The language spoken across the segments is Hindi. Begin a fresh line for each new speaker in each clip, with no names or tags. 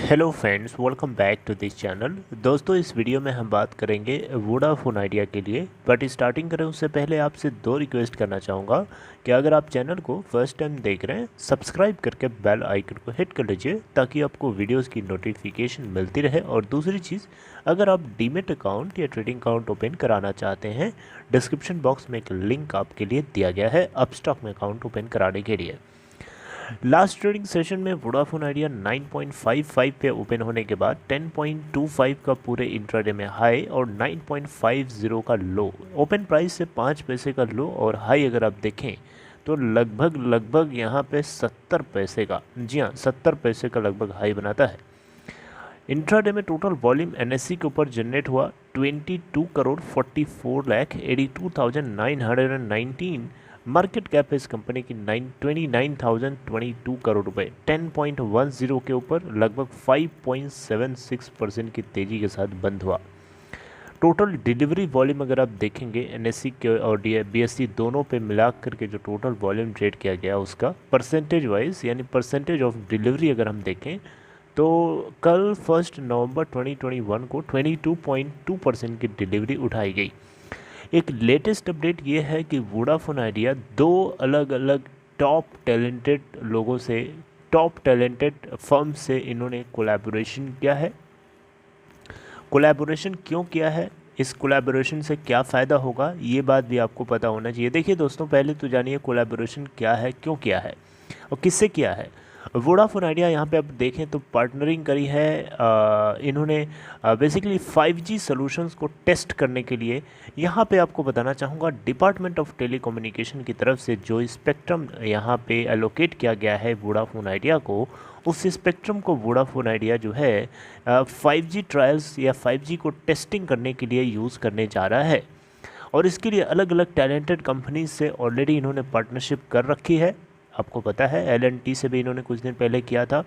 Hello friends, welcome back to this channel. दोस्तों, इस वीडियो में हम बात करेंगे वोडाफोन आइडिया के लिए। बट स्टार्टिंग करें उससे पहले आपसे दो रिक्वेस्ट करना चाहूँगा कि अगर आप चैनल को फर्स्ट टाइम देख रहे हैं, सब्सक्राइब करके बेल आइकन को हिट कर लीजिए ताकि आपको वीडियोस की नोटिफिकेशन मिलती रहे। और दूसरी चीज़, अगर आप डीमेट अकाउंट या ट्रेडिंग अकाउंट ओपन कराना चाहते हैं, डिस्क्रिप्शन बॉक्स में एक लिंक आपके लिए दिया गया है अपस्टॉक में अकाउंट ओपन कराने के लिए। लास्ट ट्रेडिंग सेशन में वोडाफोन आइडिया 9.55 पे ओपन होने के बाद 10.25 का पूरे इंट्राडे में हाई और 9.50 का लो, ओपन प्राइस से 5 पैसे का लो और हाई अगर आप देखें तो लगभग यहाँ पे 70 पैसे का, जी हाँ 70 पैसे का लगभग हाई बनाता है। इंट्राडे में टोटल वॉल्यूम एनएससी के ऊपर जनरेट हुआ 22,44,82,919। मार्केट कैप है इस कंपनी की 29,022 करोड़ रुपए। 10.10 के ऊपर लगभग 5.76% की तेज़ी के साथ बंद हुआ। टोटल डिलीवरी वॉल्यूम अगर आप देखेंगे एनएससी के और बीएससी दोनों पे मिला करके जो टोटल वॉल्यूम ट्रेड किया गया उसका परसेंटेज वाइज यानी परसेंटेज ऑफ डिलीवरी अगर हम देखें तो कल 1 नवंबर 2021 को 22.2% की डिलीवरी उठाई गई। एक लेटेस्ट अपडेट ये है कि वोडाफोन आइडिया दो अलग अलग टॉप टैलेंटेड लोगों से, टॉप टैलेंटेड फर्म से इन्होंने कोलैबोरेशन किया है। कोलैबोरेशन क्यों किया है, इस कोलैबोरेशन से क्या फ़ायदा होगा, ये बात भी आपको पता होना चाहिए। देखिए दोस्तों, पहले तो जानिए कोलैबोरेशन क्या है, क्यों किया है और किससे किया है। वोडाफोन आइडिया यहाँ पे आप देखें तो पार्टनरिंग करी है इन्होंने बेसिकली 5G सॉल्यूशंस को टेस्ट करने के लिए। यहाँ पे आपको बताना चाहूँगा डिपार्टमेंट ऑफ टेलीकम्युनिकेशन की तरफ से जो स्पेक्ट्रम यहाँ पे एलोकेट किया गया है वोडाफोन आइडिया को, उस स्पेक्ट्रम को वोडाफोन आइडिया जो है 5G ट्रायल्स या 5G को टेस्टिंग करने के लिए यूज़ करने जा रहा है। और इसके लिए अलग अलग टैलेंटेड कंपनीज से ऑलरेडी इन्होंने पार्टनरशिप कर रखी है। आपको पता है L&T से भी इन्होंने कुछ दिन पहले किया था।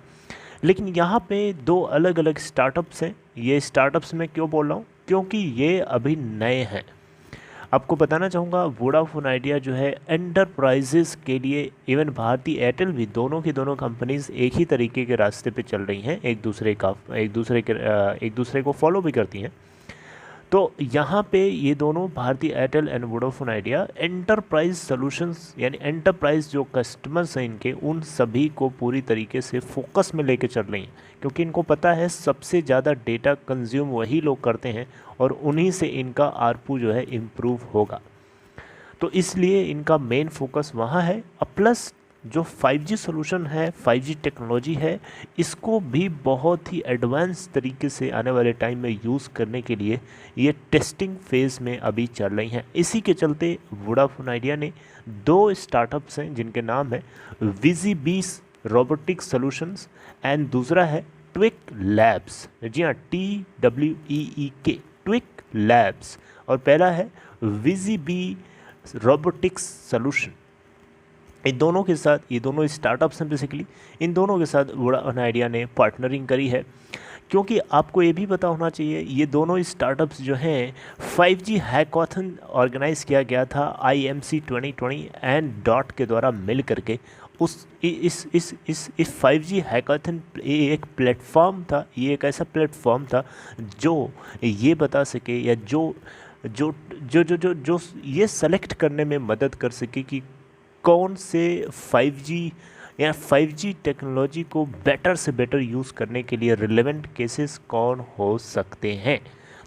लेकिन यहाँ पे दो अलग अलग स्टार्टअप्स हैं। ये स्टार्टअप्स मैं क्यों बोल रहा हूँ, क्योंकि ये अभी नए हैं। आपको बताना चाहूँगा वोडाफोन आइडिया जो है एंटरप्राइजेस के लिए, इवन भारती एयरटेल भी, दोनों की दोनों कंपनीज एक ही तरीके के रास्ते पे चल रही हैं, एक दूसरे को फॉलो भी करती हैं। तो यहाँ पे ये दोनों भारतीय Airtel and Vodafone idea enterprise solutions यानी एंटरप्राइज जो कस्टमर्स हैं इनके, उन सभी को पूरी तरीके से फोकस में लेके चल रही हैं। क्योंकि इनको पता है सबसे ज़्यादा डेटा कंज्यूम वही लोग करते हैं और उन्हीं से इनका आरपू जो है इम्प्रूव होगा। तो इसलिए इनका मेन फोकस वहाँ है। प्लस जो 5G सॉल्यूशन है, 5G टेक्नोलॉजी है, इसको भी बहुत ही एडवांस तरीके से आने वाले टाइम में यूज़ करने के लिए ये टेस्टिंग फेज़ में अभी चल रही हैं। इसी के चलते वोडाफोन आइडिया ने दो स्टार्टअप्स हैं जिनके नाम है विजीबीस रोबोटिक सॉल्यूशंस एंड दूसरा है ट्विक लैब्स। जी हाँ, TWEEK, ट्विक लैब्स। और पहला है विजीबी रोबोटिक्स सॉल्यूशन। इन दोनों के साथ, ये दोनों स्टार्टअप्स हैं बेसिकली, इन दोनों के साथ वोडाफोन आइडिया ने पार्टनरिंग करी है। क्योंकि आपको ये भी पता होना चाहिए, ये दोनों स्टार्टअप्स जो हैं 5G हैकाथन ऑर्गेनाइज किया गया था IMC 2020 एंड डॉट के द्वारा मिल करके। उस इस 5G हैकाथन एक प्लेटफॉर्म था, ये एक ऐसा प्लेटफॉर्म था जो ये बता सके या जो जो जो जो जो जो ये सेलेक्ट करने में मदद कर सके कि कौन से 5G या 5G टेक्नोलॉजी को बेटर से बेटर यूज़ करने के लिए रिलेवेंट केसेस कौन हो सकते हैं।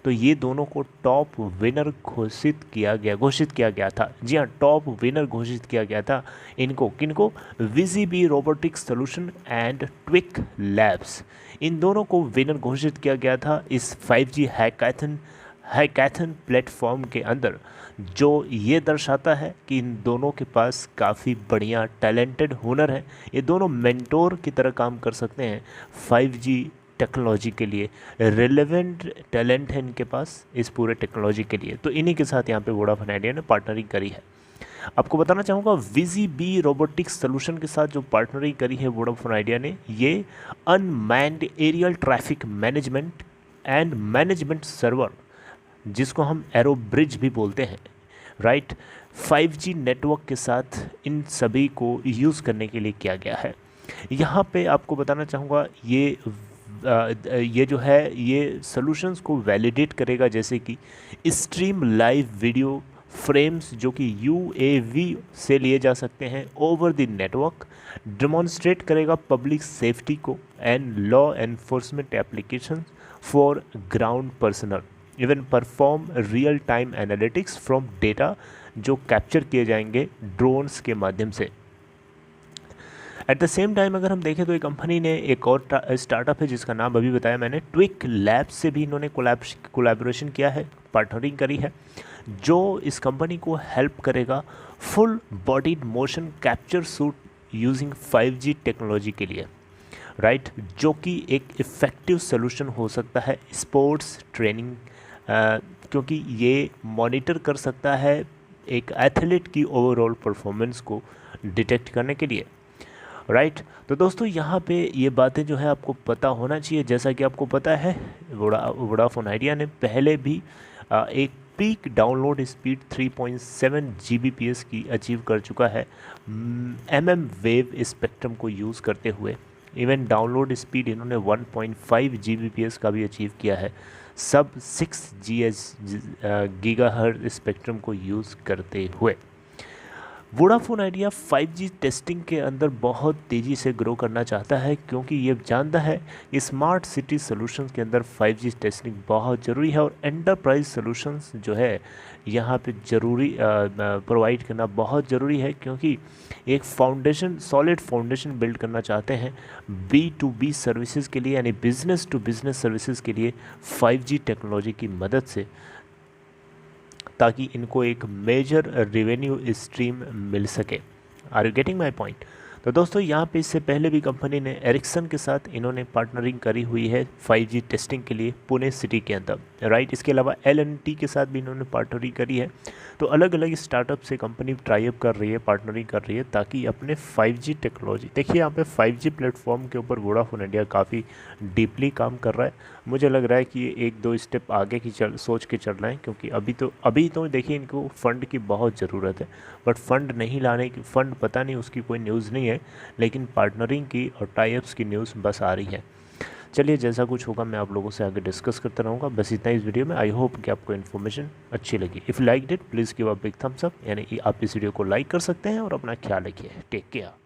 तो ये दोनों को टॉप विनर घोषित किया गया था। जी हाँ, टॉप विनर घोषित किया गया था इनको, किनको, विजीबी robotics solution and tweak labs. इन दोनों को विनर घोषित किया गया था इस 5G हैकाथन प्लेटफॉर्म के अंदर, जो ये दर्शाता है कि इन दोनों के पास काफ़ी बढ़िया टैलेंटेड हुनर है। ये दोनों मेंटोर की तरह काम कर सकते हैं 5G टेक्नोलॉजी के लिए। रिलेवेंट टैलेंट है इनके पास इस पूरे टेक्नोलॉजी के लिए। तो इन्हीं के साथ यहाँ पे वोडाफोन आइडिया ने पार्टनरिंग करी है। आपको बताना चाहूँगा विजीबी रोबोटिक्स सॉल्यूशन के साथ जो पार्टनरिंग करी है वोडाफोन आइडिया ने, ये unmanned aerial traffic management and management server, जिसको हम एरो ब्रिज भी बोलते हैं, राइट, 5G नेटवर्क के साथ इन सभी को यूज़ करने के लिए किया गया है। यहाँ पे आपको बताना चाहूँगा ये ये जो है ये सॉल्यूशंस को वैलिडेट करेगा, जैसे कि स्ट्रीम लाइव वीडियो फ्रेम्स जो कि UAV से लिए जा सकते हैं ओवर द नेटवर्क, डेमोन्स्ट्रेट करेगा पब्लिक सेफ्टी को and law enforcement application for ground personal, even perform real time analytics from data जो कैप्चर किए जाएंगे ड्रोन्स के माध्यम से। एट द सेम टाइम अगर हम देखें तो ये कंपनी ने एक और स्टार्टअप है जिसका नाम अभी बताया मैंने, ट्विक लैब्स से भी इन्होंने कोलैबोरेशन किया है, पार्टनरिंग करी है, जो इस कंपनी को हेल्प करेगा full bodied motion capture suit using 5G technology के लिए, राइट, जो कि एक इफ़ेक्टिव सोल्यूशन हो सकता है स्पोर्ट्स ट्रेनिंग, क्योंकि ये मॉनिटर कर सकता है एक एथलीट की ओवरऑल परफॉर्मेंस को डिटेक्ट करने के लिए, राइट। तो दोस्तों यहाँ पे ये बातें जो है आपको पता होना चाहिए। जैसा कि आपको पता है वोडाफोन आइडिया ने पहले भी एक पीक डाउनलोड स्पीड 3.7 Gbps की अचीव कर चुका है वेव स्पेक्ट्रम को यूज़ करते हुए। इवन डाउनलोड स्पीड इन्होंने 1.5 Gbps का भी अचीव किया है सब 6 गीगाहर्ट्ज़ स्पेक्ट्रम को यूज़ करते हुए। वोडाफोन आइडिया 5G टेस्टिंग के अंदर बहुत तेज़ी से ग्रो करना चाहता है, क्योंकि ये जानता है कि स्मार्ट सिटी सॉल्यूशंस के अंदर 5G टेस्टिंग बहुत ज़रूरी है और एंटरप्राइज सॉल्यूशंस जो है यहाँ पे ज़रूरी प्रोवाइड करना बहुत ज़रूरी है, क्योंकि एक फाउंडेशन सॉलिड फाउंडेशन बिल्ड करना चाहते हैं B2B सर्विसेज के लिए, यानी बिजनेस टू बिजनेस सर्विसेज के लिए 5G टेक्नोलॉजी की मदद से, ताकि इनको एक मेजर रेवेन्यू स्ट्रीम मिल सके। Are you getting my point? तो दोस्तों यहाँ पे इससे पहले भी कंपनी ने एरिक्सन के साथ इन्होंने पार्टनरिंग करी हुई है 5G टेस्टिंग के लिए पुणे सिटी के अंदर, राइट। इसके अलावा L&T के साथ भी इन्होंने पार्टनरिंग करी है। तो अलग अलग स्टार्टअप से कंपनी ट्राई अप कर रही है, पार्टनरिंग कर रही है, ताकि अपने 5G टेक्नोलॉजी, देखिए यहाँ पे 5G प्लेटफॉर्म के ऊपर वोडाफोन इंडिया काफ़ी डीपली काम कर रहा है। मुझे लग रहा है कि ये 1-2 स्टेप आगे की सोच के चल रहे हैं, क्योंकि अभी तो देखिए इनको फ़ंड की बहुत ज़रूरत है, बट फंड नहीं लाने की, फंड पता नहीं उसकी कोई न्यूज़ नहीं है, लेकिन पार्टनरिंग की और टाई-अप्स की न्यूज़ बस आ रही है। चलिए जैसा कुछ होगा मैं आप लोगों से आगे डिस्कस करता रहूँगा। बस इतना इस वीडियो में। आई होप कि आपको इन्फॉर्मेशन अच्छी लगी। If like it please give a big thumbs up, यानी कि आप इस वीडियो को लाइक कर सकते हैं और अपना ख्याल रखिए। Take care.